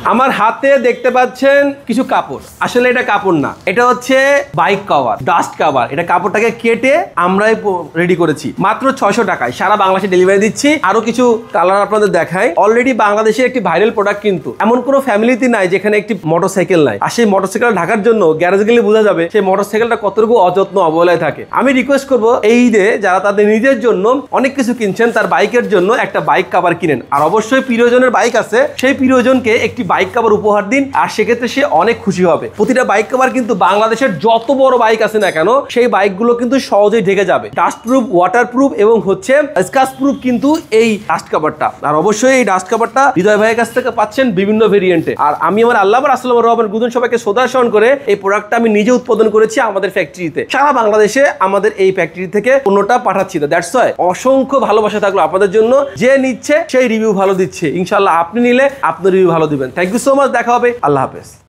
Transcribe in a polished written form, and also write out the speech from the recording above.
আমার হাতে দেখতে পাচ্ছেন কিছু কাপড়, আসলে এটা কাপড় না, এটা হচ্ছে বাইক কভার, ডাস্ট কভার। এটা কাপড়টাকে কেটে আমরাই রেডি করেছি মাত্র 600 টাকায়, সারা বাংলাদেশে ডেলিভারি দিচ্ছি। আরো কিছু কালার আপনাদের দেখাই। অলরেডি বাংলাদেশের একটি ভাইরাল প্রোডাক্ট, কিন্তু এমন কোনো ফ্যামিলিতে নাই যেখানে একটি মোটরসাইকেল নাই। আর সেই মোটরসাইকেল ঢাকার জন্য গ্যারেজ গেলে বোঝা যাবে সেই মোটরসাইকেলটা কতটুকু অযত্ন অবহেলায় থাকে। আমি রিকোয়েস্ট করব এই ঈদে যারা তাদের নিজের জন্য অনেক কিছু কিনছেন, তার বাইকের জন্য একটা বাইক কভার কিনেন। আর অবশ্যই প্রিয়জনের বাইক আছে, সেই প্রিয়জনকে একটি বাইক কভার উপহার দিন, আর সেক্ষেত্রে সে অনেক খুশি হবে। প্রতিটা বাইক কভার কিন্তু বাংলাদেশের যত বড় বাইক আছে না কেন, সেই বাইকগুলো কিন্তু সহজেই ঢেকে যাবে। ডাস্ট প্রুফ, ওয়াটার প্রুফ এবং হচ্ছে স্ক্র্যাচ প্রুফ কিন্তু এই ডাস্ট কভারটা। আর অবশ্যই এই ডাস্ট কভারটা হৃদয় ভাইয়ের কাছ থেকে পাচ্ছেন বিভিন্ন ভেরিয়েন্টে। আর আমি আমার আল্লাহ আসসালামু রহমান গুদুন সবাইকে শ্রদ্ধাশন করে এই প্রোডাক্টটা আমি নিজে উৎপাদন করেছি আমাদের ফ্যাক্টরিতে। সারা বাংলাদেশে আমাদের এই ফ্যাক্টরি থেকে পণ্যটা পাঠাচ্ছি। দ্যাটস ওয়াই অসংখ্য ভালোবাসা থাকলো আপনাদের জন্য। যে নিচ্ছে সেই রিভিউ ভালো দিচ্ছে, ইনশাআল্লাহ আপনি নিলে আপনার রিভিউ ভালো দিবেন। Thank you so much. দেখা হবে। আল্লাহ হাফেজ।